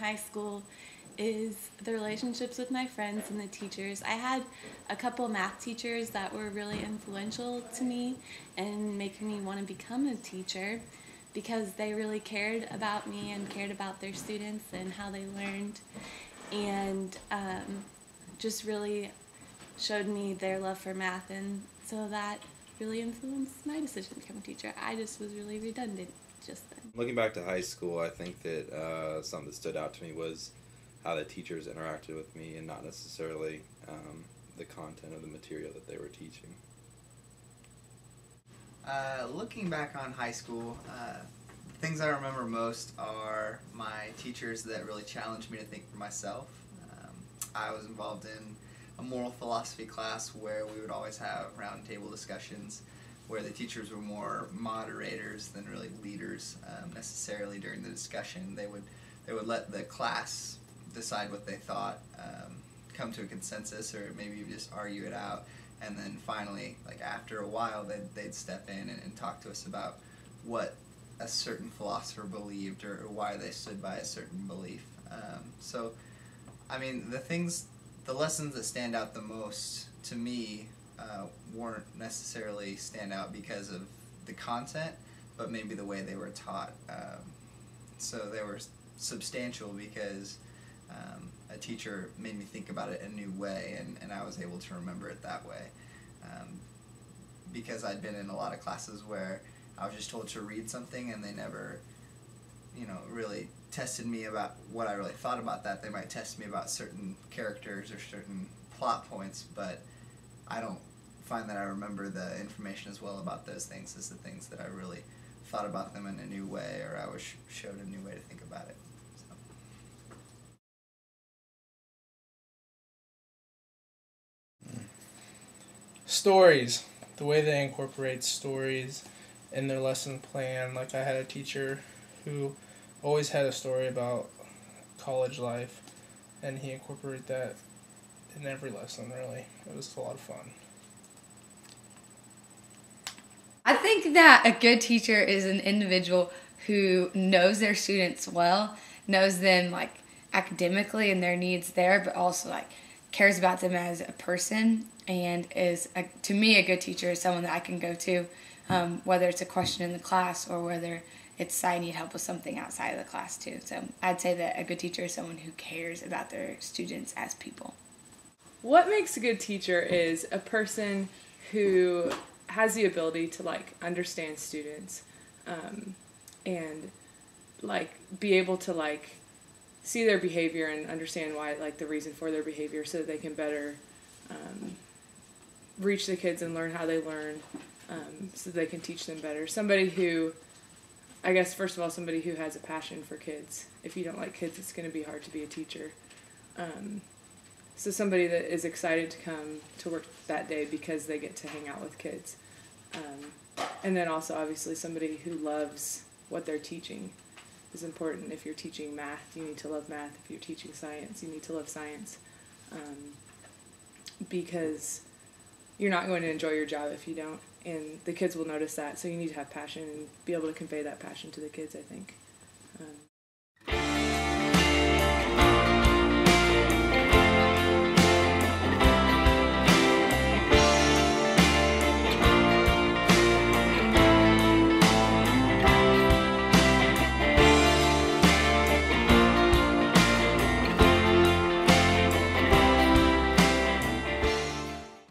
high school is the relationships with my friends and the teachers. I had a couple math teachers that were really influential to me and making me want to become a teacher because they really cared about me and cared about their students and how they learned, and just really showed me their love for math, and so that really influenced my decision to become a teacher. I just was really redundant just then. Looking back to high school, I think that something that stood out to me was how the teachers interacted with me and not necessarily the content of the material that they were teaching. Looking back on high school, the things I remember most are my teachers that really challenged me to think for myself. I was involved in a moral philosophy class where we would always have roundtable discussions where the teachers were more moderators than really leaders necessarily during the discussion. They would let the class decide what they thought, come to a consensus, or maybe just argue it out, and then finally, like after a while, they'd step in and talk to us about what a certain philosopher believed or why they stood by a certain belief. So, I mean, the lessons that stand out the most to me weren't necessarily stand out because of the content, but maybe the way they were taught. So they were substantial because a teacher made me think about it in a new way, and I was able to remember it that way. Because I'd been in a lot of classes where I was just told to read something and they never, really tested me about what I really thought about that. They might test me about certain characters or certain plot points, but I don't find that I remember the information as well about those things as the things that I really thought about them in a new way, or I was showed a new way to think about it. Stories, the way they incorporate stories in their lesson plan. Like, I had a teacher who always had a story about college life, and he incorporated that in every lesson, really. It was a lot of fun. I think that a good teacher is an individual who knows their students well, knows them like academically and their needs there, but also like cares about them as a person, and is to me a good teacher is someone that I can go to, whether it's a question in the class or whether it's I need help with something outside of the class too. So I'd say that a good teacher is someone who cares about their students as people. What makes a good teacher is a person who has the ability to like understand students and like be able to like see their behavior and understand why, like the reason for their behavior, so that they can better reach the kids and learn how they learn, so they can teach them better. Somebody who, I guess first of all, somebody who has a passion for kids. If you don't like kids, it's going to be hard to be a teacher. So somebody that is excited to come to work that day because they get to hang out with kids. And then also obviously somebody who loves what they're teaching is important. If you're teaching math, you need to love math. If you're teaching science, you need to love science. Because you're not going to enjoy your job if you don't, and the kids will notice that, so you need to have passion and be able to convey that passion to the kids, I think.